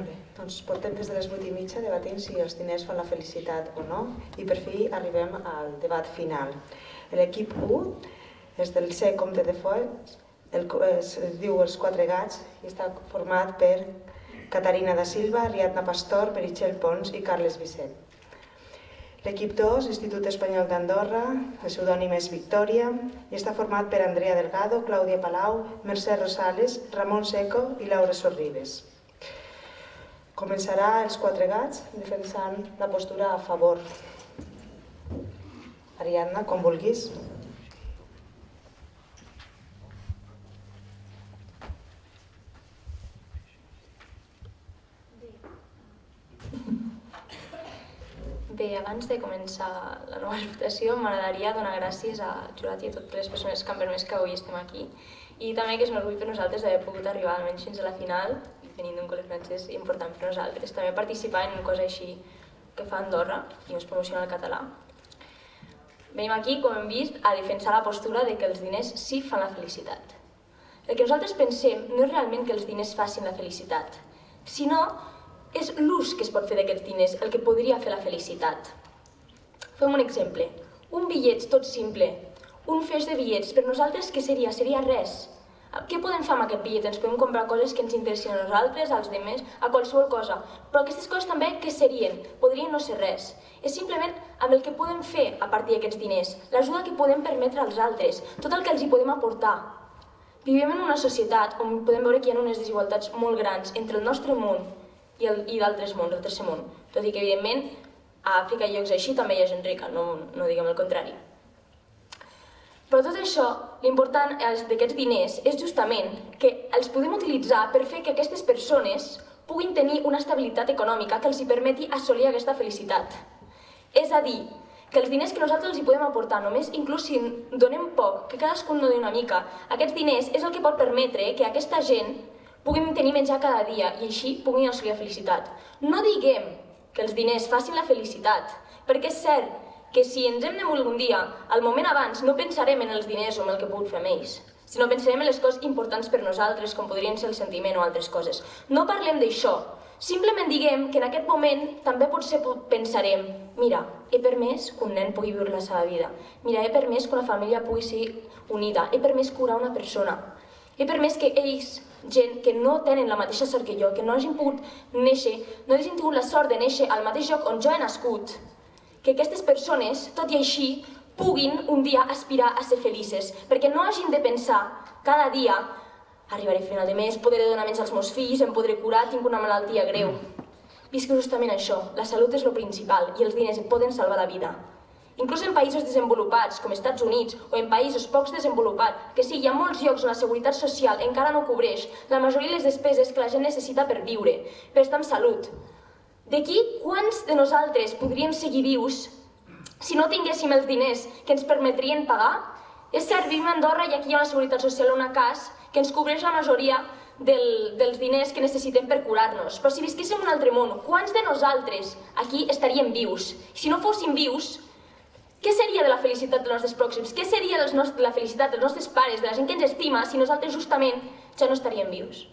Molt bé, doncs portem des de les 8:30 debatint si els diners fan la felicitat o no i per fi arribem al debat final. L'equip 1 és del C Comte de Foix, es diu Els Quatre Gats i està format per Caterina da Silva, Ariadna Pastor, Meritxell Pons i Carles Vicent. L'equip 2, Institut Espanyol d'Andorra, el pseudònim és Victòria i està format per Andrea Delgado, Clàudia Palau, Mercè Rosales, Ramon Seco i Laura Sorribes. Començarà Els Quatre Gats defensant la postura a favor. Ariadna, com vulguis. Bé, abans de començar la nova votació m'agradaria donar gràcies al jurat i a totes les persones que han permès que avui estem aquí i també que és un orgull per nosaltres d'haver pogut arribar almenys fins a la final venint d'un col·le francès important per nosaltres. També participar en una cosa així que fa Andorra i ens promociona el català. Venim aquí, com hem vist, a defensar la postura de que els diners sí fan la felicitat. El que nosaltres pensem no és realment que els diners facin la felicitat, sinó és l'ús que es pot fer d'aquests diners el que podria fer la felicitat. Fem un exemple. Un bitllet tot simple, un feix de bitllets, per nosaltres què seria? Seria res. Què podem fer amb aquest bitllet? Ens podem comprar coses que ens interessin a nosaltres, als demés, a qualsevol cosa. Però aquestes coses també què serien? Podrien no ser res. És simplement amb el que podem fer a partir d'aquests diners, l'ajuda que podem permetre als altres, tot el que els hi podem aportar. Vivim en una societat on podem veure que hi ha unes desigualtats molt grans entre el nostre món i d'altres mons, el tercer món. Tot i que, evidentment, a Àfrica i llocs així també hi ha gent rica, no diguem el contrari. Però tot això, l'important d'aquests diners és justament que els podem utilitzar per fer que aquestes persones puguin tenir una estabilitat econòmica que els hi permeti assolir aquesta felicitat. És a dir, que els diners que nosaltres els hi podem aportar, només inclús si donem poc, que cadascun no doni una mica, aquests diners és el que pot permetre que aquesta gent puguin tenir menjar cada dia i així puguin assolir la felicitat. No diguem que els diners facin la felicitat, perquè és cert que si ens hem de morir algun dia, al moment abans no pensarem en els diners o en el que he pogut fer amb ells, sinó pensarem en les coses importants per nosaltres, com podrien ser el sentiment o altres coses. No parlem d'això, simplement diguem que en aquest moment també potser pensarem: mira, he permès que un nen pugui viure la seva vida, mira, he permès que una família pugui ser unida, he permès curar una persona, he permès que ells, gent que no tenen la mateixa sort que jo, que no hagin pogut néixer, no hagin tingut la sort de néixer al mateix lloc on jo he nascut, que aquestes persones, tot i així, puguin un dia aspirar a ser felices, perquè no hagin de pensar cada dia: arribaré a final de mes, podré donar menys als meus fills, em podré curar, tinc una malaltia greu. Visc justament això, la salut és el principal i els diners et poden salvar la vida. Inclús en països desenvolupats, com Estats Units, o en països pocs desenvolupats, que sí, hi ha molts llocs on la seguretat social encara no cobreix la majoria de les despeses que la gent necessita per viure, per estar amb salut. D'aquí, quants de nosaltres podríem seguir vius si no tinguéssim els diners que ens permetrien pagar? És cert, vivim a Andorra i aquí hi ha una seguretat social, una CAS, que ens cobreix la majoria dels diners que necessitem per curar-nos. Però si visquéssim en un altre món, quants de nosaltres aquí estaríem vius? Si no fóssim vius, què seria de la felicitat dels nostres pròxims? Què seria de la felicitat dels nostres pares, de la gent que ens estima, si nosaltres justament ja no estaríem vius?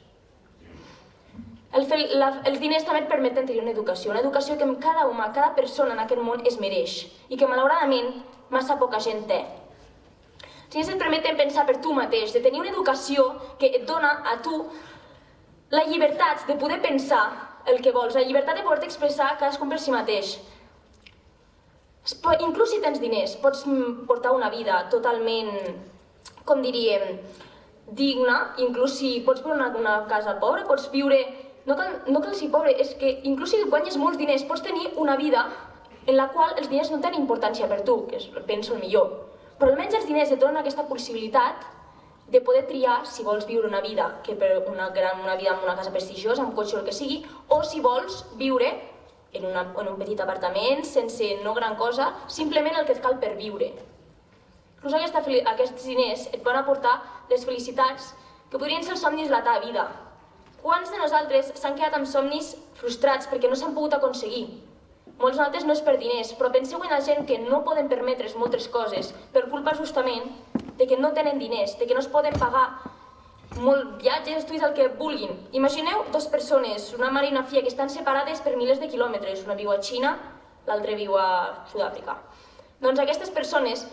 Els diners també et permeten tenir una educació que cada humà, cada persona en aquest món es mereix i que malauradament massa poca gent té. Els diners et permeten pensar per tu mateix, de tenir una educació que et dona a tu la llibertat de poder pensar el que vols, la llibertat de poder-te expressar cadascun per si mateix. Inclús si tens diners, pots portar una vida totalment, com diríem, digna, inclús si pots viure en una casa pobre, pots viure... No cal ser pobre, és que inclús si guanyes molts diners pots tenir una vida en la qual els diners no tenen importància per tu, que penso el millor. Però almenys els diners et donen aquesta possibilitat de poder triar si vols viure una vida, una vida en una casa prestigiosa, amb cotxe o el que sigui, o si vols viure en un petit apartament, sense no gran cosa, simplement el que et cal per viure. Inclús aquests diners et poden aportar les felicitats que podrien ser els somnis de la teva vida. Quants de nosaltres s'han quedat amb somnis frustrats perquè no s'han pogut aconseguir? Molts de nosaltres no és per diners, però penseu en la gent que no poden permetre's moltes coses per culpa justament de que no tenen diners, de que no es poden pagar molt viatges, estudis, el que vulguin. Imagineu dues persones, una mare i una filla, que estan separades per milers de quilòmetres. Una viu a Xina, l'altra viu a Sud-àfrica. Doncs aquestes persones,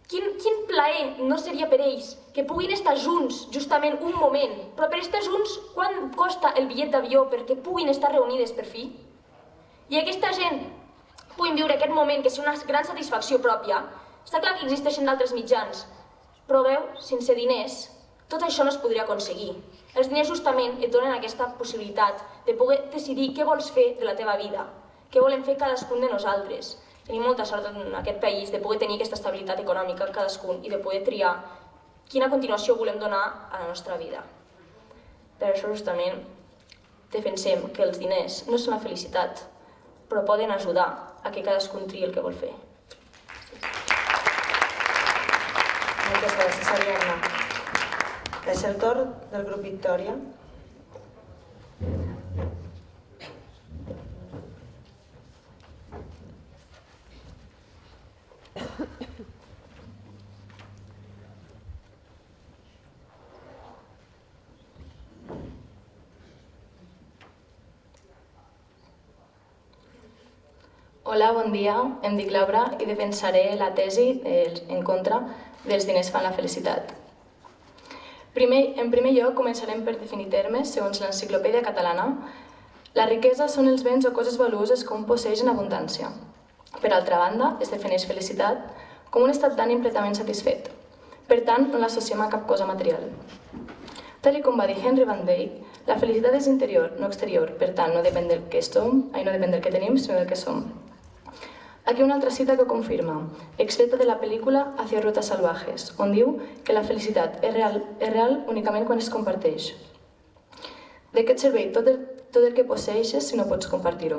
quin plaer no seria per ells que puguin estar junts justament un moment, però per estar junts, quant costa el bitllet d'avió perquè puguin estar reunides per fi? I aquesta gent puguin viure aquest moment, que és una gran satisfacció pròpia. Està clar que existeixen d'altres mitjans, però veu, sense diners, tot això no es podria aconseguir. Els diners justament et donen aquesta possibilitat de poder decidir què vols fer de la teva vida, què volem fer cadascun de nosaltres. Tenim molta sort en aquest país de poder tenir aquesta estabilitat econòmica cadascun i de poder triar quina continuació volem donar a la nostra vida. Per això justament defensem que els diners no són la felicitat, però poden ajudar a que cadascun triï el que vol fer. Moltes gràcies, Ariadna. És el torn del grup Victòria. Hola, bon dia. Em dic Laura i defensaré la tesi en contra dels diners fan la felicitat. En primer lloc, començarem per definir termes segons l'Enciclopèdia Catalana. La riquesa són els béns o coses valuoses que un posseeix en abundància. Per altra banda, es defineix felicitat com un estat d'ànim plenament satisfet. Per tant, no l'associem a cap cosa material. Tal com va dir Henry Van Dyke, la felicitat és interior, no exterior. Per tant, no depèn del que tenim, sinó del que som. Aquí una altra cita que ho confirma, extreta de la pel·lícula Hacia rutas salvajes, on diu que la felicitat és real únicament quan es comparteix. De què et serveix tot el que posseixes si no pots compartir-ho?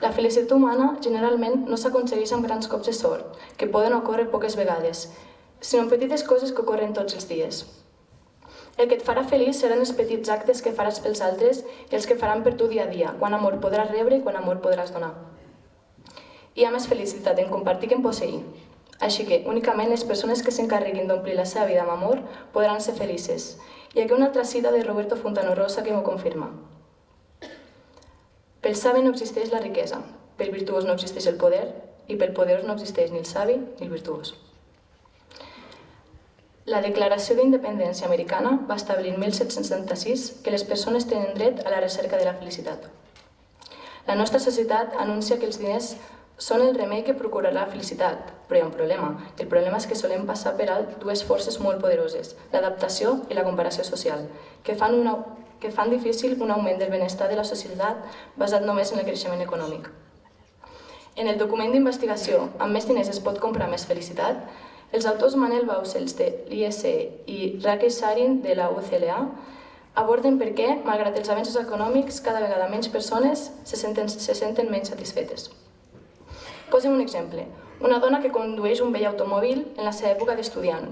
La felicitat humana generalment no s'aconsegueix amb grans cops de sort, que poden ocórrer poques vegades, sinó en petites coses que ocorren tots els dies. El que et farà feliç seran els petits actes que faràs pels altres i els que faran per tu dia a dia, quan amor podràs rebre i quan amor podràs donar. Hi ha més felicitat en compartir que en posseir. Així que únicament les persones que s'encarreguin d'omplir la seva vida amb amor podran ser felices. I aquí una altra cita de Roberto Fontano Rosa que m'ho confirma. Pel savi no existeix la riquesa, pel virtuós no existeix el poder i pel poderós no existeix ni el savi ni el virtuós. La Declaració d'Independència americana va establir en 1776 que les persones tenen dret a la recerca de la felicitat. La nostra societat anuncia que els diners són el remei que procurarà la felicitat, però hi ha un problema. El problema és que solem passar per alt dues forces molt poderoses, l'adaptació i la comparació social, que fan difícil un augment del benestar de la societat basat només en el creixement econòmic. En el document d'investigació Amb més diners es pot comprar més felicitat, els autors Manel Baucels de l'ISE i Rakesh Sarin de la UCLA aborden per què, malgrat els avenços econòmics, cada vegada menys persones se senten menys satisfetes. Posem un exemple. Una dona que condueix un vell automòbil en la seva època d'estudiant.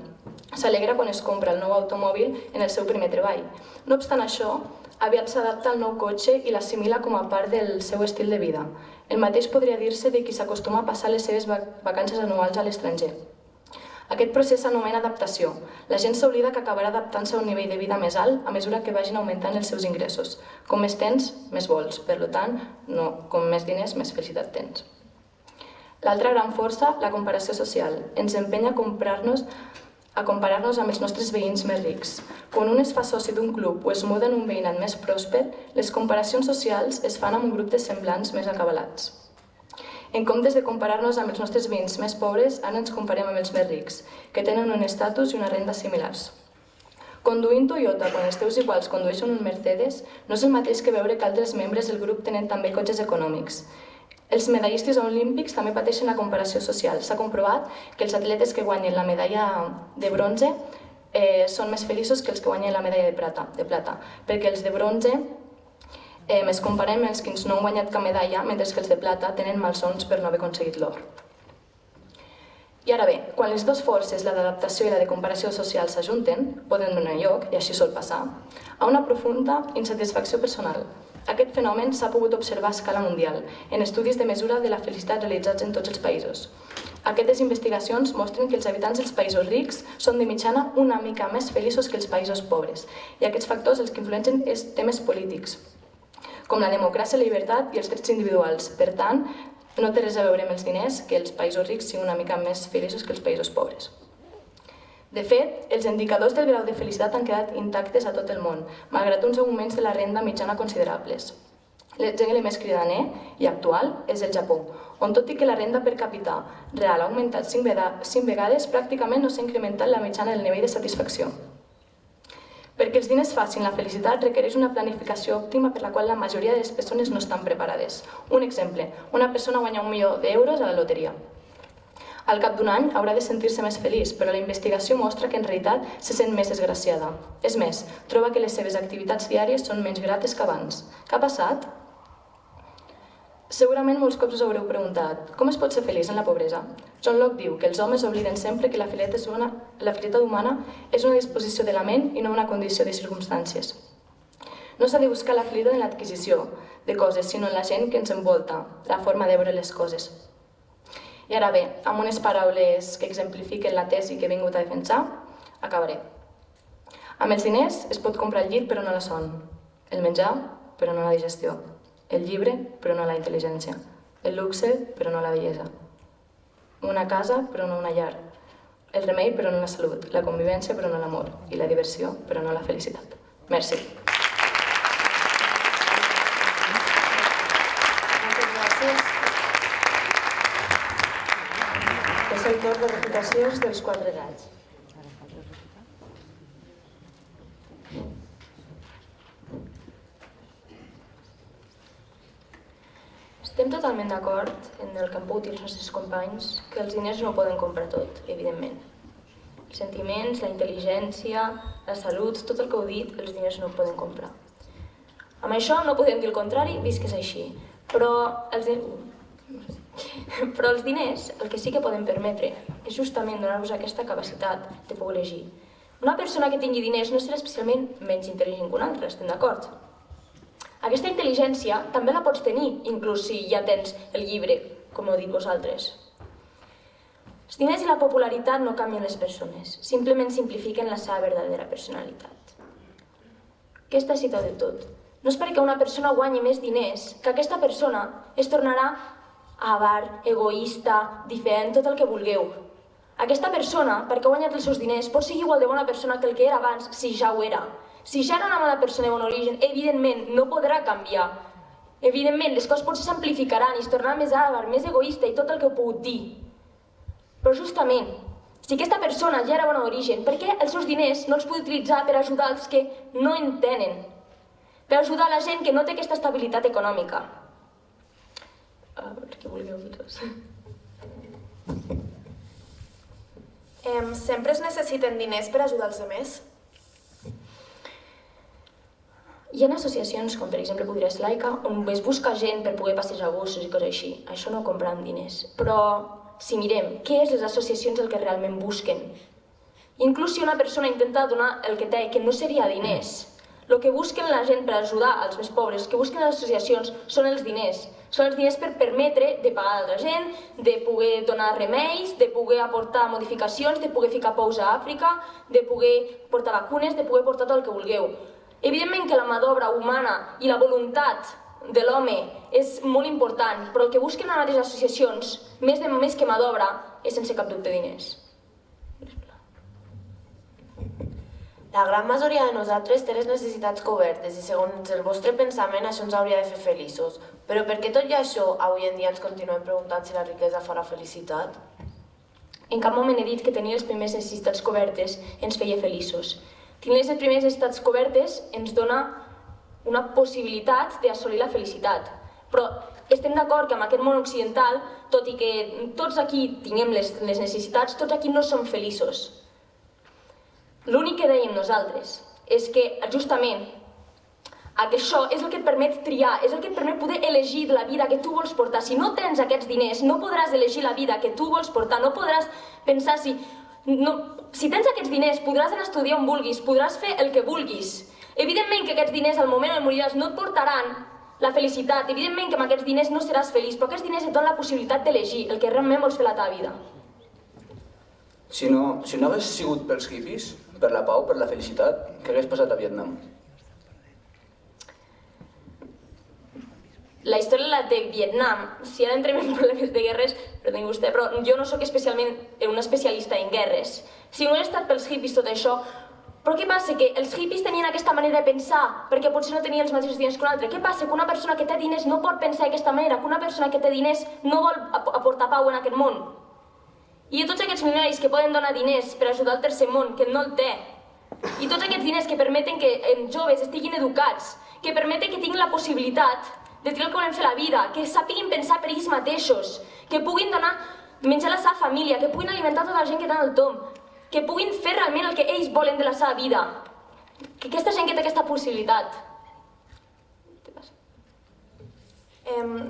S'alegra quan es compra el nou automòbil en el seu primer treball. No obstant això, aviat s'adapta al nou cotxe i l'assimila com a part del seu estil de vida. El mateix podria dir-se de qui s'acostuma a passar les seves vacances anuals a l'estranger. Aquest procés s'anomena adaptació. La gent s'oblida que acabarà adaptant-se a un nivell de vida més alt a mesura que vagin augmentant els seus ingressos. Com més tens, més vols. Per tant, com més diners, més felicitat tens. L'altra gran força, la comparació social, ens empenya a comparar-nos amb els nostres veïns més rics. Quan un es fa soci d'un club o es muda en un veïnat més pròsper, les comparacions socials es fan amb un grup de semblants més acabalats. En comptes de comparar-nos amb els nostres veïns més pobres, ara ens comparem amb els més rics, que tenen un estatus i una renda similars. Conduir un Toyota quan els teus iguals condueixen un Mercedes no és el mateix que veure que altres membres del grup tenen també cotxes econòmics. Els medallistes olímpics també pateixen la comparació social. S'ha comprovat que els atletes que guanyen la medalla de bronze són més feliços que els que guanyen la medalla de plata, perquè els de bronze es comparen amb els que no han guanyat cap medalla, mentre que els de plata tenen malsons per no haver aconseguit l'or. I ara bé, quan les dues forces, la d'adaptació i la de comparació social, s'ajunten, poden donar lloc, i així sol passar, a una profunda insatisfacció personal. Aquest fenomen s'ha pogut observar a escala mundial, en estudis de mesura de la felicitat realitzats en tots els països. Aquestes investigacions mostren que els habitants dels països rics són de mitjana una mica més feliços que els països pobres, i aquests factors els que influencen és temes polítics, com la democràcia, la llibertat i els drets individuals. Per tant, no té res a veure amb els diners que els països rics siguin una mica més feliços que els països pobres. De fet, els indicadors del grau de felicitat han quedat intactes a tot el món, malgrat uns augments de la renda mitjana considerables. L'exemple més cridaner i actual és el Japó, on tot i que la renda per capita real ha augmentat 5 vegades, pràcticament no s'ha incrementat la mitjana del nivell de satisfacció. Perquè els diners facin la felicitat requereix una planificació òptima per la qual la majoria de les persones no estan preparades. Un exemple, una persona guanya 1 milió d'euros a la loteria. Al cap d'un any haurà de sentir-se més feliç, però la investigació mostra que en realitat se sent més desgraciada. És més, troba que les seves activitats diàries són menys grates que abans. Què ha passat? Segurament molts cops us haureu preguntat, com es pot ser feliç en la pobresa? John Locke diu que els homes obliden sempre que la felicitat humana és una disposició de la ment i no una condició de circumstàncies. No s'ha de buscar la felicitat en l'adquisició de coses, sinó en la gent que ens envolta, la forma de veure les coses. I ara bé, amb unes paraules que exemplifiquen la tesi que he vingut a defensar, acabaré. Amb els diners es pot comprar el llit però no la son, el menjar però no la digestió, el llibre però no la intel·ligència, el luxe però no la bellesa, una casa però no una llar, el remei però no la salut, la convivència però no l'amor i la diversió però no la felicitat. Merci. És el torn de refutacions dels 4 gats. Estem totalment d'acord en el que han pogut dir els nostres companys, que els diners no ho poden comprar tot, evidentment. Els sentiments, la intel·ligència, la salut, tot el que heu dit, els diners no ho poden comprar. Amb això no podem dir el contrari, vist que és així. Però els diners el que sí que poden permetre és justament donar-vos aquesta capacitat de poder elegir. Una persona que tingui diners no serà especialment menys intel·ligent que una altra, estem d'acord? Aquesta intel·ligència també la pots tenir, inclús si ja tens el llibre, com heu dit vosaltres. Els diners i la popularitat no canvien les persones, simplement simplifiquen la seva verdadera personalitat. Aquesta és de tot. No és perquè una persona guanyi més diners que aquesta persona es tornarà avar, egoista, diferent, tot el que vulgueu. Aquesta persona, perquè ha guanyat els seus diners, pot ser igual de bona persona que el que era abans, si ja ho era. Si ja era una mala persona de bon origen, evidentment no podrà canviar. Evidentment, les coses potser s'amplificaran i es tornarà més avar, més egoista i tot el que heu pogut dir. Però justament, si aquesta persona ja era bona d'origen, per què els seus diners no els pot utilitzar per ajudar els que no en tenen? Per ajudar la gent que no té aquesta estabilitat econòmica? Per què vulgueu dir-vos? Sempre es necessiten diners per ajudar els altres? Hi ha associacions, com per exemple podria ser Laica, on es busca gent per poder passejar gossos i coses així. Això no compra amb diners. Però si mirem, què és les associacions el que realment busquen? Inclús si una persona intenta donar el que té, que no seria diners, el que busquen la gent per ajudar als més pobres, el que busquen les associacions són els diners. Són els diners per permetre de pagar a altra gent, de poder donar remeis, de poder aportar modificacions, de poder ficar pous a Àfrica, de poder portar vacunes, de poder portar tot el que vulgueu. Evidentment que la mà d'obra humana i la voluntat de l'home és molt important, però el que busquen a les associacions, més que mà d'obra, és sense cap dubte diners. La gran majoria de nosaltres té les necessitats cobertes i segons el vostre pensament això ens hauria de fer feliços. Però per què tot i això avui en dia ens continuem preguntant si la riquesa farà felicitat? En cap moment he dit que tenir les primeres necessitats cobertes ens feia feliços. Tenir les primeres necessitats cobertes ens dona una possibilitat d'assolir la felicitat. Però estem d'acord que en aquest món occidental, tot i que tots aquí tinguem les necessitats, tots aquí no som feliços. L'únic que dèiem nosaltres és que justament això és el que et permet triar, és el que et permet poder elegir la vida que tu vols portar. Si no tens aquests diners, no podràs elegir la vida que tu vols portar, no podràs pensar si tens aquests diners podràs anar a estudiar on vulguis, podràs fer el que vulguis. Evidentment que aquests diners al moment on moriràs no et portaran la felicitat, evidentment que amb aquests diners no seràs feliç, però aquests diners et donen la possibilitat d'elegir el que realment vols fer a la teva vida. Si no hagués sigut pels hippies, per la pau, per la felicitat, què hagués passat a Vietnam? La història la té Vietnam. Si ara entrem en problemes de guerres, perdoni vostè, però jo no sóc especialment una especialista en guerres. Si no hagués estat pels hippies tot això, però què passa? Que els hippies tenien aquesta manera de pensar perquè potser no tenien els mateixos diners que un altre. Què passa? Que una persona que té diners no pot pensar d'aquesta manera, que una persona que té diners no vol aportar pau en aquest món. I tots aquests milionaris que poden donar diners per ajudar el tercer món, que no el té, i tots aquests diners que permeten que els joves estiguin educats, que permeten que tinguin la possibilitat de triar el que volen fer a la vida, que sàpiguin pensar per ells mateixos, que puguin donar menjar a la seva família, que puguin alimentar tota la gent que tenen al tomb, que puguin fer realment el que ells volen de la seva vida. Que aquesta gent que té aquesta possibilitat.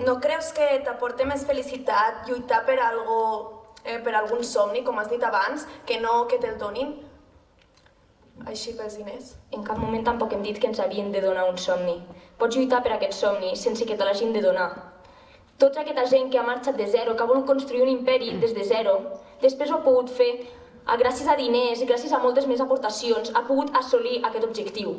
No creus que t'aporta més felicitat lluitar per algun somni, com has dit abans, que no que te'l donin? Així pels diners? En cap moment tampoc hem dit que ens havien de donar un somni. Pots lluitar per aquest somni sense que te l'hagin de donar. Tota aquesta gent que ha marxat de zero, que ha volgut construir un imperi des de zero, després ho ha pogut fer gràcies a diners i gràcies a moltes més aportacions, ha pogut assolir aquest objectiu.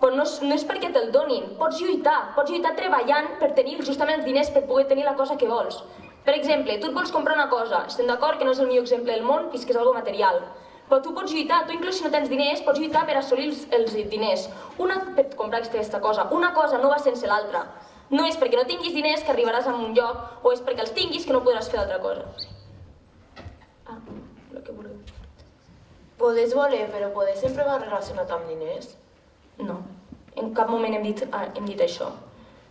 Però no és perquè te'l donin, pots lluitar treballant per tenir justament els diners per poder tenir la cosa que vols. Per exemple, tu et vols comprar una cosa, estem d'acord que no és el millor exemple del món, vist que és algo material. Però tu pots lluitar, tu inclús si no tens diners, pots lluitar per assolir els diners. Per comprar aquesta cosa. Una cosa no va sense l'altra. No és perquè no tinguis diners que arribaràs a un lloc, o és perquè els tinguis que no podràs fer l'altra cosa. El que vulgueu. Poder voler, però poder sempre va relacionat amb diners? No, en cap moment hem dit això.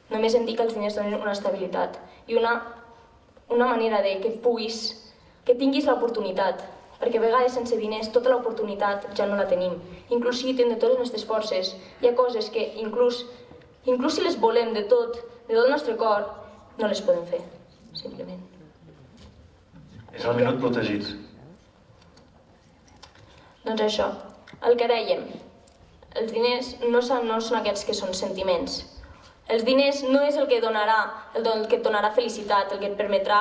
Només hem dit que els diners donen una estabilitat i una manera de que tinguis l'oportunitat. Perquè a vegades sense diners tota l'oportunitat ja no la tenim. Inclús si tenen de totes les nostres forces, hi ha coses que inclús si les volem de tot el nostre cor, no les podem fer, simplement. És el minut protegit. Doncs això, el que dèiem, els diners no són aquests que són sentiments. Els diners no és el que et donarà felicitat, el que et permetrà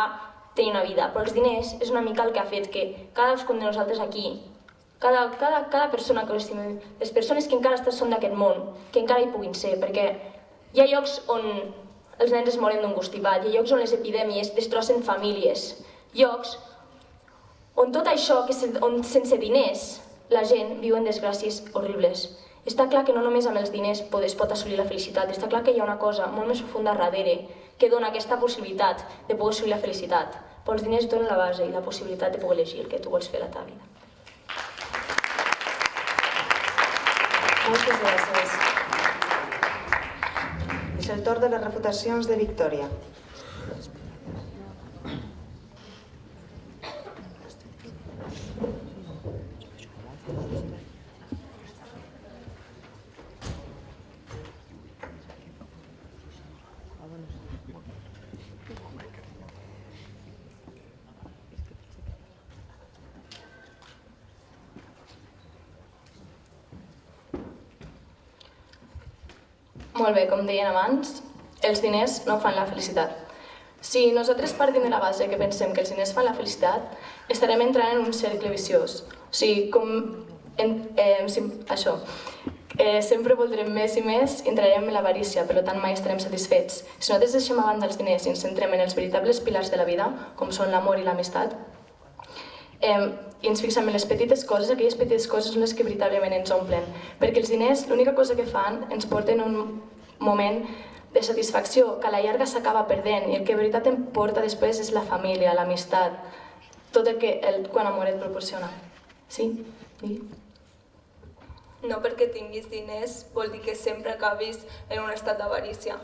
tenir una vida, però els diners és una mica el que ha fet que cadascun de nosaltres aquí, cada persona que l'estimem, les persones que encara són d'aquest món, que encara hi puguin ser, perquè hi ha llocs on els nens es moren d'un constipat, hi ha llocs on les epidèmies destrossen famílies, llocs on tot això, on sense diners la gent viu en desgràcies horribles. Està clar que no només amb els diners es pot assolir la felicitat, està clar que hi ha una cosa molt més profunda darrere que dona aquesta possibilitat de poder assolir la felicitat. Però els diners donen la base i la possibilitat de poder elegir el que tu vols fer a la teva vida. Moltes gràcies. És el torn de les refutacions de Victòria. Molt bé, com deien abans, els diners no fan la felicitat. Si nosaltres partim de la base que pensem que els diners fan la felicitat, estarem entrant en un cercle viciós. O sigui, sempre voldrem més i més i entrarem en l'avarícia, per tant mai estarem satisfets. Si nosaltres deixem a banda els diners i ens centrem en els veritables pilars de la vida, com són l'amor i l'amistat, i ens fixem en les petites coses, aquelles petites coses són les que veritablement ens omplen. Perquè els diners, l'única cosa que fan, ens porten un moment de satisfacció que a la llarga s'acaba perdent i el que en veritat em porta després és la família, l'amistat, tot el que quan amor et proporciona. Sí? No perquè tinguis diners vol dir que sempre acabis en un estat d'avarícia.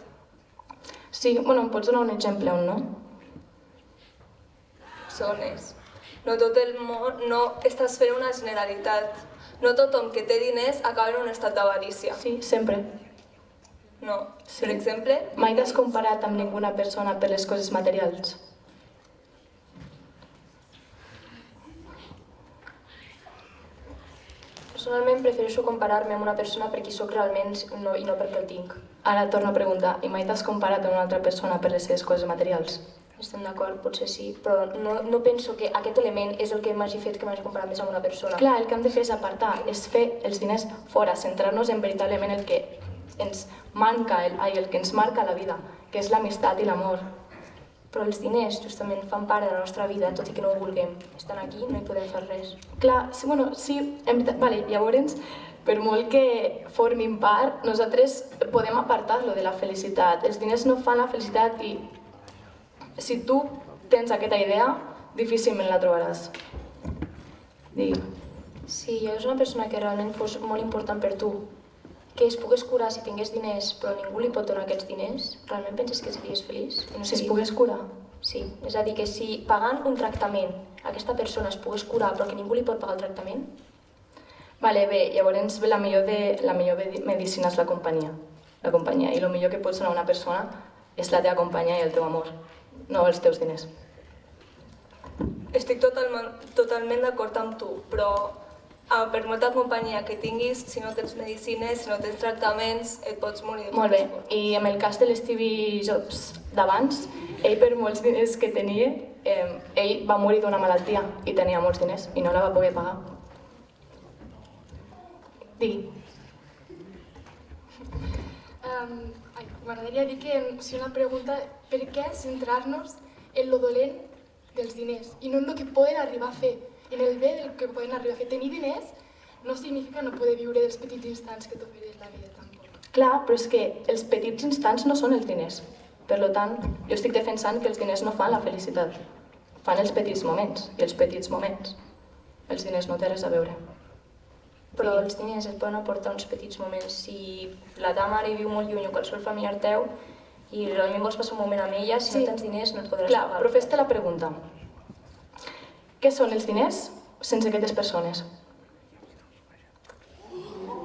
Sí, bueno, em pots donar un exemple on no? Sones. No tot el món, no estàs fent una generalitat. No tothom que té diners acaba en un estat d'avarícia. Sí, sempre. No. Sí. Per exemple... Mai t'has comparat amb ninguna persona per les coses materials? Personalment prefereixo comparar-me amb una persona per qui sóc realment i no perquè el tinc. Ara torno a preguntar, i mai t'has comparat amb una altra persona per les seves coses materials? estem d'acord, potser sí, però no penso que aquest element és el que m'hagi fet que m'hagi comparat més amb una persona. Clar, el que hem de fer és apartar, és fer els diners fora, centrar-nos en veritablement el que ens manca, el que ens marca la vida, que és l'amistat i l'amor. Però els diners justament fan part de la nostra vida, tot i que no ho vulguem. Estan aquí, no hi podem fer res. Clar, sí, vale, llavors, per molt que formin part, nosaltres podem apartar-lo de la felicitat. Els diners no fan la felicitat i si tu tens aquesta idea, difícilment la trobaràs. Digui. Si hi hagués una persona que realment fos molt important per tu, que es pogués curar si tingués diners, però ningú li pot donar aquests diners, realment penses que series feliç? No Si es pogués curar? Sí, és a dir, que si pagant un tractament aquesta persona es pogués curar però que ningú li pot pagar el tractament... Vale, bé, llavors la millor medicina és la companyia. I el millor que pots donar a una persona és la teva companyia i el teu amor, no els teus diners. Estic totalment d'acord amb tu, però per molta companyia que tinguis, si no tens medicines, si no tens tractaments, et pots morir. Molt bé, i en el cas de l'Stevie Jobs d'abans, ell per molts diners que tenia, ell va morir d'una malaltia i tenia molts diners i no la va poder pagar. Digui. M'agradaria dir que una pregunta, per què centrar-nos en lo dolent dels diners i no en el que poden arribar a fer, en el bé del que poden arribar a fer. Tenir diners no significa no poder viure dels petits instants que t'ofereix la vida, tampoc. Clar, però és que els petits instants no són els diners. Per tant, jo estic defensant que els diners no fan la felicitat. Fan els petits moments, i els petits moments. Els diners no té res a veure. Però els diners et poden aportar uns petits moments. Si la teva mare viu molt lluny o qualsevol familiar teu i realment vols passar un moment amb ella, si no tens diners no et podràs pagar. Clar, però fes-te la pregunta. Què són els diners sense aquestes persones?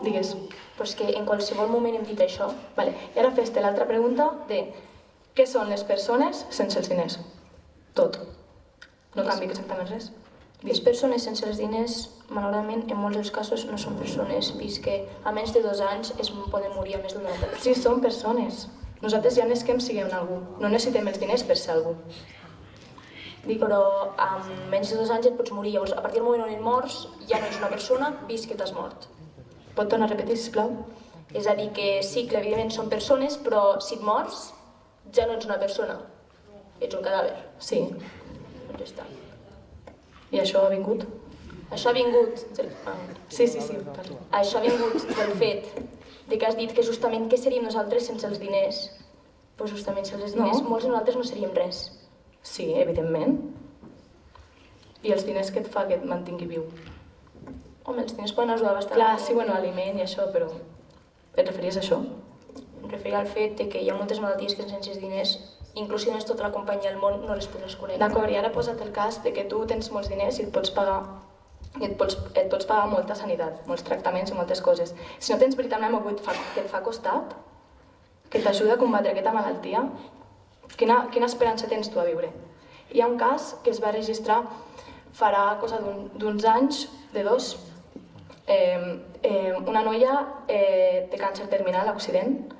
Digues. Però és que en qualsevol moment hem dit això. Vale. I ara fes-te l'altra pregunta de què són les persones sense els diners? Tot. No canvi exactament res. Les persones sense els diners, malauradament, en molts dels casos no són persones, vist que a menys de 2 anys es poden morir a més d'una altra. Sí, són persones. Nosaltres ja no és que siguem algú. No necessitem els diners per ser algú. Però en menys de 2 anys et pots morir. Llavors, a partir del moment on et mors, ja no ets una persona, vist que t'has mort. Pot tornar a repetir, sisplau? És a dir, que sí, que evidentment són persones, però si et mors, ja no ets una persona. Ets un cadàver. Sí. Doncs ja està. I això ha vingut? Això ha vingut... Sí. Això ha vingut del fet de que has dit que justament què seríem nosaltres sense els diners? Doncs justament sense els diners molts de nosaltres no seríem res. Sí, evidentment. I els diners què et fa que et mantingui viu? Home, els diners poden ajudar bastant. Clar, sí, aliment i això, però... Et referies a això? Em referia al fet de que hi ha moltes malalties que sense els diners, inclús si tens tota la companyia del món, no les podràs conèixer. D'acord, i ara posa't el cas de que tu tens molts diners i et pots pagar molta sanitat, molts tractaments i moltes coses. Si no tens veritablement algú que et fa costat, que t'ajuda a combatre aquesta malaltia, quina esperança tens tu a viure? Hi ha un cas que es va registrar farà cosa d'uns anys, de 2. Una noia té càncer terminal a Occident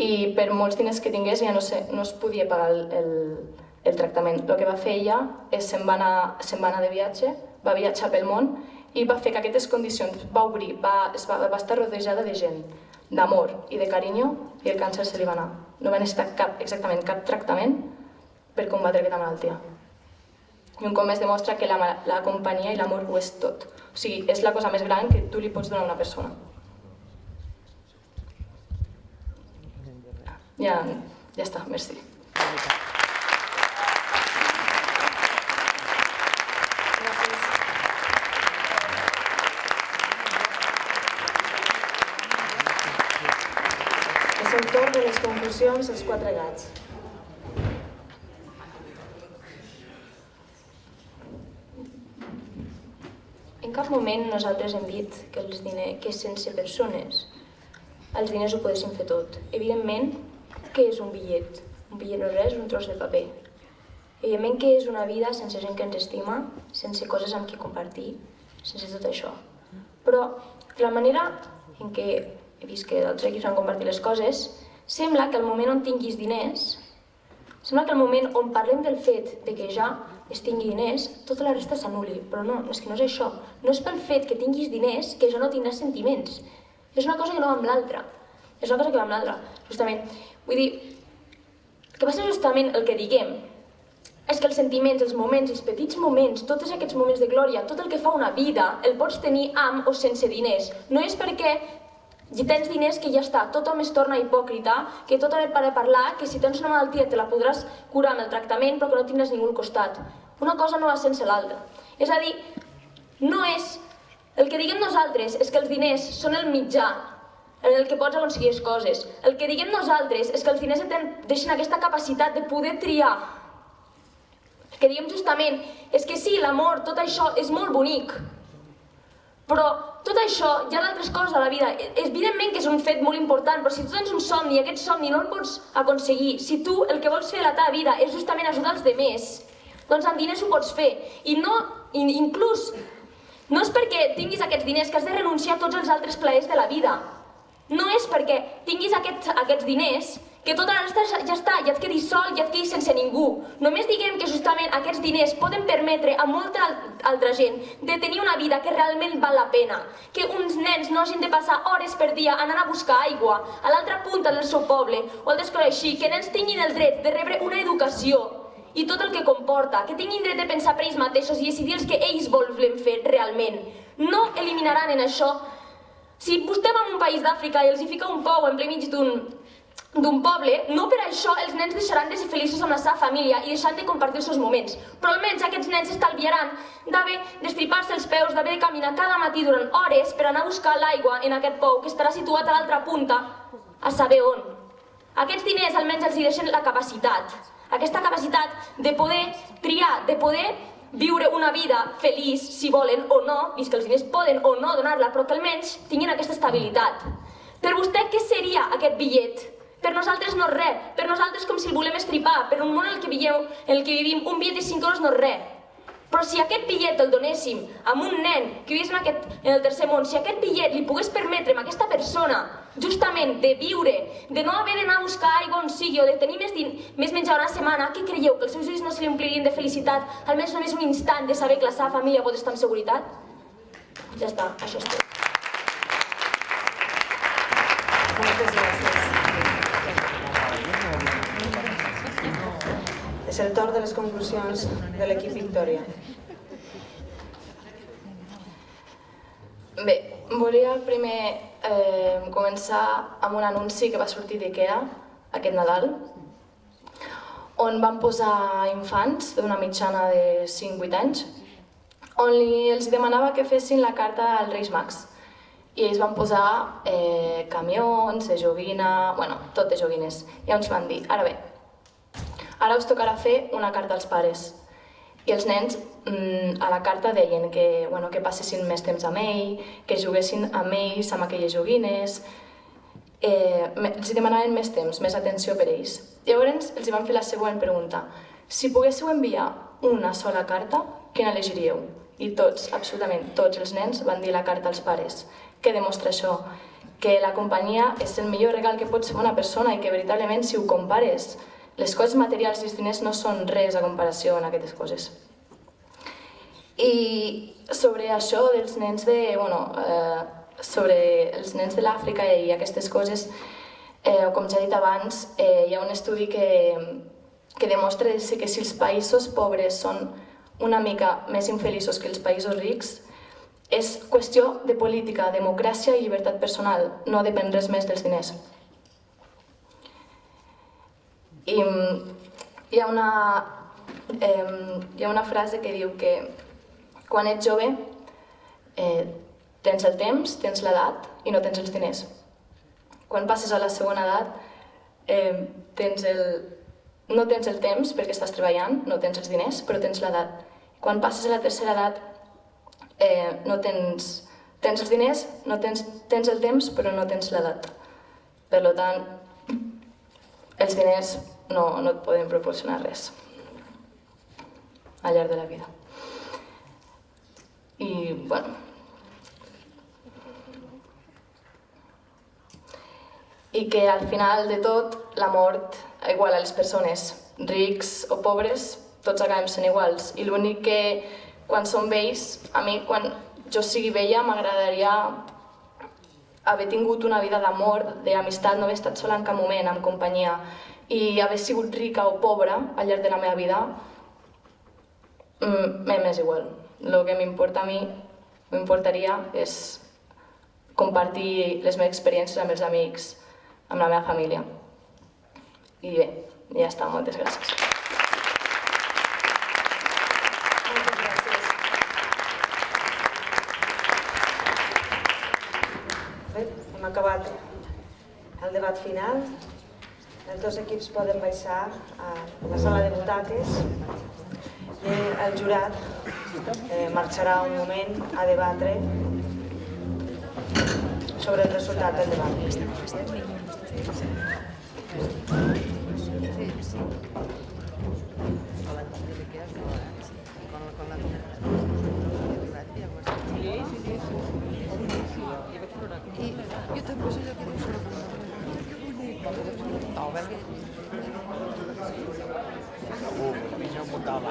i per molts diners que tingués ja no es podia pagar el tractament. El que va fer ella és se'n va anar de viatge, va viatjar pel món i va fer que aquestes condicions va obrir, va estar rodejada de gent, d'amor i de carinyo, i el càncer se li va anar. No va necessitar exactament cap tractament per combatre aquesta malaltia. I un cop més demostra que la companyia i l'amor ho és tot. O sigui, és la cosa més gran que tu li pots donar a una persona. Ja està, merci. És el torn de les conclusions dels 4 gats. En cap moment nosaltres hem dit que sense persones els diners ho podéssim fer tot. Evidentment, què és un bitllet? Un bitllet no és res, un tros de paper. Evidentment, què és una vida sense gent que ens estima, sense coses amb qui compartir, sense tot això. Però la manera en què he vist que d'altres equips han compartit les coses, sembla que al moment on tinguis diners, Sembla que al moment on parlem del fet de que ja es tingui diners, tota la resta s'anul·li, però no, és que no és això. No és pel fet que tinguis diners que ja no tindràs sentiments. És una cosa que no va amb l'altra. És una cosa que va amb l'altra, justament. Vull dir, que va ser justament el que diguem. És que els sentiments, els moments, els petits moments, tots aquests moments de glòria, tot el que fa una vida, el pots tenir amb o sense diners. No és perquè tens diners que ja està, tothom es torna hipòcrita, que tothom et para de parlar, que si tens una malaltia te la podràs curar amb el tractament però que no tindràs ningú al costat. Una cosa no va sense l'altra. És a dir, no és... El que diguem nosaltres és que els diners són el mitjà en el que pots aconseguir les coses. El que diguem nosaltres és que els diners et deixen aquesta capacitat de poder triar. El que diguem justament és que sí, l'amor, tot això és molt bonic, però tot això, hi ha d'altres coses a la vida. Evidentment que és un fet molt important, però si tu tens un somni i aquest somni no el pots aconseguir, si tu el que vols fer a la teva vida és justament ajudar els demés, doncs amb diners ho pots fer. I no, inclús, no és perquè tinguis aquests diners que has de renunciar a tots els altres plaers de la vida. No és perquè tinguis aquests diners que tota la resta ja està, ja et quedis sol, ja et quedis sense ningú. Només diguem que justament aquests diners poden permetre a molta altra gent de tenir una vida que realment val la pena. Que uns nens no hagin de passar hores per dia anant a buscar aigua a l'altra punta del seu poble o altres coses així. Que nens tinguin el dret de rebre una educació i tot el que comporta. Que tinguin dret de pensar per ells mateixos i decidir els que ells volen fer realment. No eliminaran en això. Si vostè va a un país d'Àfrica i els hi fica un pou en ple mig d'un poble, no per això els nens deixaran de ser feliços amb la seva família i deixaran de compartir els seus moments. Però almenys aquests nens s'estalviaran d'haver d'estripar-se els peus, d'haver de caminar cada matí durant hores per anar a buscar l'aigua en aquest pou que estarà situat a l'altra punta, a saber on. Aquests diners almenys els hi deixen la capacitat, aquesta capacitat de poder triar, de poder viure una vida feliç, si volen o no, vist que els diners poden o no donar-la, però que almenys tinguin aquesta estabilitat. Per vostè, què seria aquest bitllet? Per nosaltres no és res. Per nosaltres com si el volem estripar. Per un món en el que vivim, un bitllet de 5 euros no és res. Però si aquest bitllet el donéssim a un nen que vivís en el tercer món, si aquest bitllet li pogués permetre a aquesta persona justament de viure, de no haver d'anar a buscar aigua on sigui o de tenir més menjar una setmana, què creieu? Que els seus ulls no se li omplirien de felicitat almenys només un instant de saber que la seva família pot estar amb seguretat? Ja està, això és tot. Moltes gràcies. És el torn de les conclusions de l'equip Victòria. Bé, volia primer començar amb un anunci que va sortir d'IKEA aquest Nadal, on van posar infants d'una mitjana de 5-8 anys, on els demanava que fessin la carta als Reis Mags. I ells van posar camions, de joguina, bueno, tot de joguines. I ens van dir, ara bé, ara us tocarà fer una carta als pares. I els nens a la carta deien que passessin més temps amb ell, que juguessin amb ells, amb aquelles joguines. Els demanaven més temps, més atenció per ells. Llavors els van fer la següent pregunta. Si poguéssiu enviar una sola carta, quina elegiríeu? I tots, absolutament tots els nens van dir la carta als pares. Què demostra això? Que la companyia és el millor regal que pots fer una persona i que veritablement si ho compares, les coses materials i els diners no són res a comparació amb aquestes coses. I sobre això dels nens sobre els nens de l'Àfrica i aquestes coses, com ja he dit abans, hi ha un estudi que demostra que si els països pobres són una mica més infeliços que els països rics, és qüestió de política, democràcia i llibertat personal, no depèn res més dels diners. I hi ha una frase que diu que quan ets jove tens el temps, tens l'edat i no tens els diners. Quan passes a la segona edat no tens el temps perquè estàs treballant, no tens els diners, però tens l'edat. Quan passes a la tercera edat tens els diners, tens el temps, però no tens l'edat. Per tant, els diners no et poden proporcionar res al llarg de la vida. I, bueno... I que al final de tot la mort iguala les persones. rics o pobres, tots acabem sent iguals. I l'únic que, quan som vells, a mi, quan jo sigui vella, m'agradaria haver tingut una vida d'amor, d'amistat, no haver estat sola en cap moment, amb companyia, i haver sigut rica o pobra al llarg de la meva vida, m'és igual. El que m'importa a mi, m'importaria és compartir les meves experiències amb els amics, amb la meva família. I bé, ja està, moltes gràcies. Hem acabat el debat final. Els dos equips poden baixar a la sala de butaques i el jurat marxarà un moment a debatre sobre el resultat del debat. Yo tampoco sé lo que digo. No, perquè... no portava.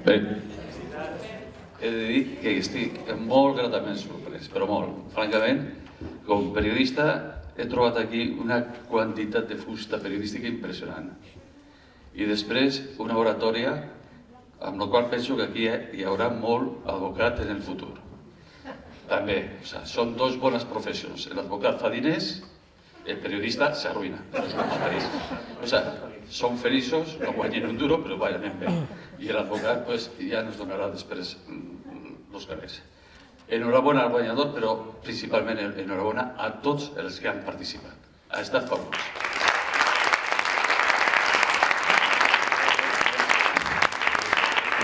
Bé, he de dir que estic molt gratament sorprès, però molt. Francament, com a periodista he trobat aquí una quantitat de fusta periodística impressionant. I després una oratòria amb la qual penso que aquí hi haurà molt advocat en el futur. També, són dos bones professions. L'advocat fa diners, el periodista s'arruïna. Són feliços, no guanyen un duro, però van bé. I l'advocat ja ens donarà després els calés. Enhorabona al guanyador, però principalment enhorabona a tots els que han participat. Ha estat fabulós.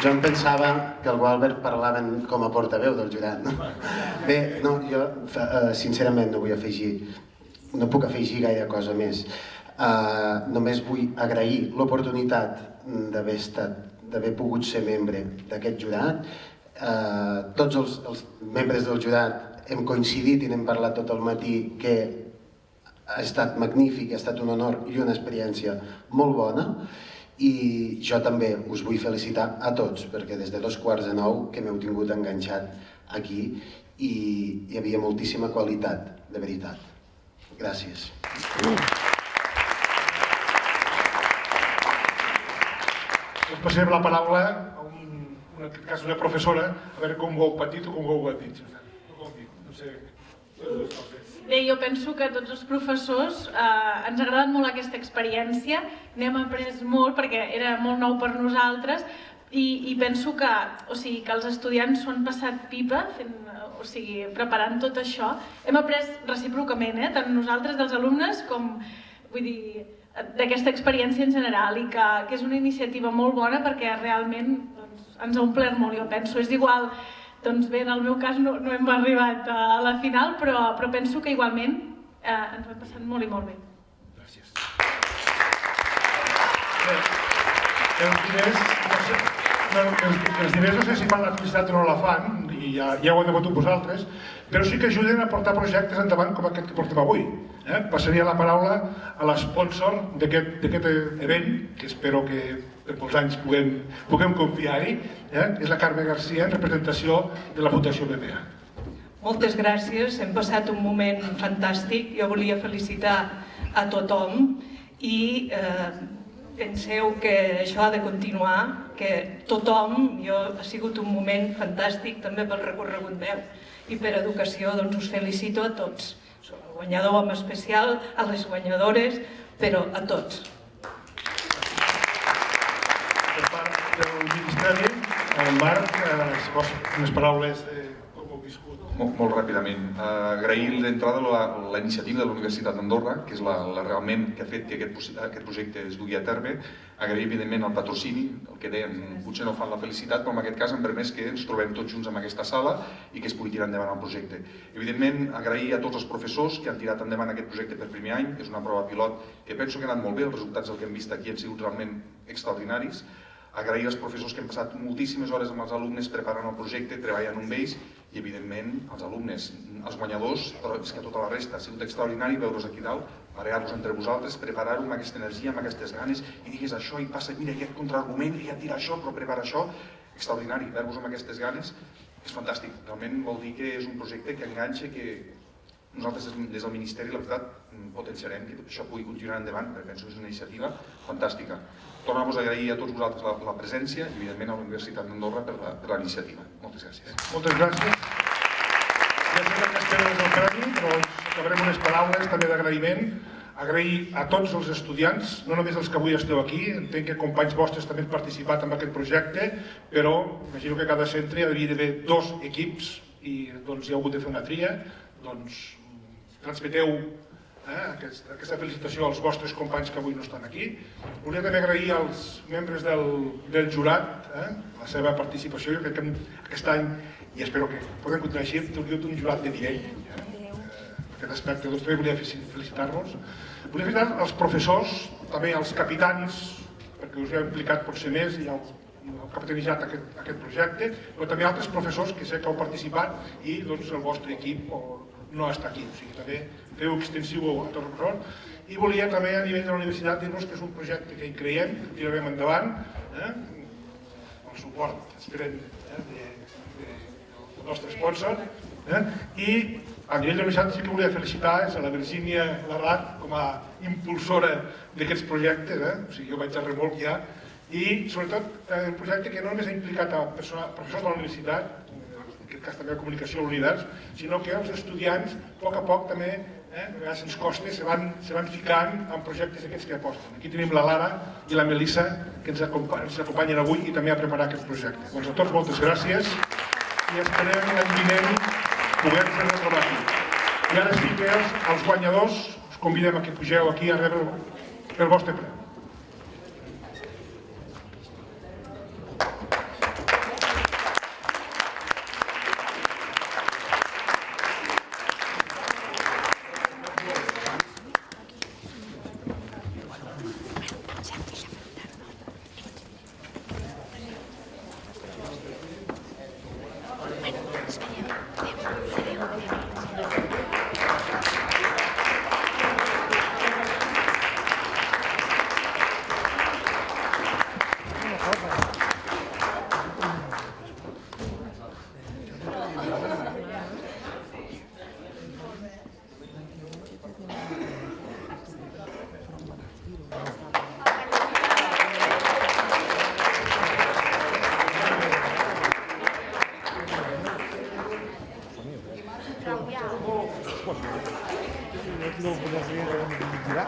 Jo em pensava que el Albert parlava com a portaveu del jurat. Bé, no, jo sincerament no vull afegir, no puc afegir gaire cosa més. Només vull agrair l'oportunitat d'haver pogut ser membre d'aquest jurat. Tots els membres del jurat hem coincidit i n'hem parlat tot el matí que ha estat magnífic, ha estat un honor i una experiència molt bona. I jo també us vull felicitar a tots, perquè des de 8:45 que m'heu tingut enganxat aquí i hi havia moltíssima qualitat, de veritat. Gràcies. Passem la paraula a en aquest cas una professora, a veure com ho heu patit o com ho heu dit. No sé, Bé, jo penso que tots els professors ens ha agradat molt aquesta experiència, n'hem après molt perquè era molt nou per nosaltres i penso que els estudiants s'ho han passat pipa preparant tot això. Hem après recíprocament, tant nosaltres dels alumnes com d'aquesta experiència en general i que és una iniciativa molt bona perquè realment ens ha omplert molt, jo penso. És igual, doncs bé, en el meu cas no hem arribat a la final, però penso que igualment ens ho hem passat molt i molt bé. Gràcies. Els diners no sé si fan la felicitat o no la fan, i ja ho heu debatut vosaltres, però sí que ajuden a portar projectes endavant com aquest que portem avui. Passaria la paraula a l'espònsor d'aquest event, que espero que per molts anys puguem confiar-hi, és la Carme Garcia en representació de la Fundació BBVA. Moltes gràcies, hem passat un moment fantàstic. Jo volia felicitar a tothom i penseu que això ha de continuar, que tothom, ha sigut un moment fantàstic també pel recorregut meu i per educació, doncs us felicito a tots. El guanyador en especial, a les guanyadores, però a tots. premi. Marc, unes paraules com ho heu viscut. Molt ràpidament. Agrair d'entrada la iniciativa de la Universitat d'Andorra, que és realment que ha fet que aquest projecte es dugui a terme. Agrair, evidentment, el patrocini, el que dèiem, potser no fan la felicitat, però en aquest cas han permès que ens trobem tots junts en aquesta sala i que es pugui tirar endavant el projecte. Evidentment, agrair a tots els professors que han tirat endavant aquest projecte per primer any. És una prova pilot que penso que ha anat molt bé, els resultats del que hem vist aquí han sigut realment extraordinaris. Agrair als professors que han passat moltíssimes hores amb els alumnes preparant el projecte, treballant amb ells, i evidentment als alumnes, els guanyadors, però és que tota la resta. Ha sigut extraordinari veure'ls aquí dalt, parear-vos entre vosaltres, preparar-ho amb aquesta energia, amb aquestes ganes, i digues això i passa, mira, hi ha contraargument, hi ha tira això, però prepara això. Extraordinari, veure-vos amb aquestes ganes és fantàstic. Realment vol dir que és un projecte que enganxa, que nosaltres des del Ministeri, la veritat, potenciarem que això pugui continuar endavant, perquè penso que és una iniciativa fantàstica. Tornar-vos a agrair a tots vosaltres la presència i, evidentment, a la Universitat d'Andorra per la iniciativa. Moltes gràcies. Moltes gràcies. Ja sé que estem des del premi, però acabarem unes paraules també d'agraïment. Agrair a tots els estudiants, no només els que avui esteu aquí, entenc que companys vostres també han participat en aquest projecte, però imagino que cada centre hi havia d'haver 2 equips i doncs hi ha hagut de fer una tria. Doncs transmeteu aquesta felicitació als vostres companys que avui no estan aquí. Volia també agrair als membres del jurat la seva participació. Jo crec que aquest any, i espero que podem continuar així, hem tingut un jurat de nivell. Aquest aspecte, doncs també volia felicitar-los. Volia felicitar els professors, també els capitans, perquè us heu implicat potser més i heu capitanitzat aquest projecte, però també altres professors que sé que heu participat i doncs el vostre equip no està aquí, o sigui, també feu extensiu a tots els professors. I volia també a nivell de la universitat dir-vos que és un projecte que hi creiem, que tirarem endavant, el suport, esperem, del nostre sponsor. I a nivell de la universitat sí que volia felicitar a la Virgínia Larrat com a impulsora d'aquests projectes, o sigui, jo vaig a remolc ja, i sobretot un projecte que no només ha implicat a professors de la universitat, en aquest cas també a Comunicació a l'Univers, sinó que els estudiants, a poc també, a vegades ens costa, se van ficant en projectes d'aquests que aposten. Aquí tenim la Lara i la Melissa, que ens acompanyen avui i també a preparar aquest projecte. Doncs a tots moltes gràcies i esperem l'any vinent poder-nos retrobar aquí. I ara sí que els guanyadors us convidem a que pugeu aquí a rebre el vostre premi. No podràs girar.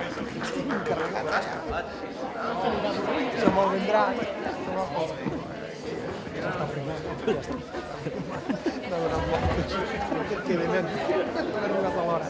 Se me'l vendrà. Que venen. Ha arribat a l'hora.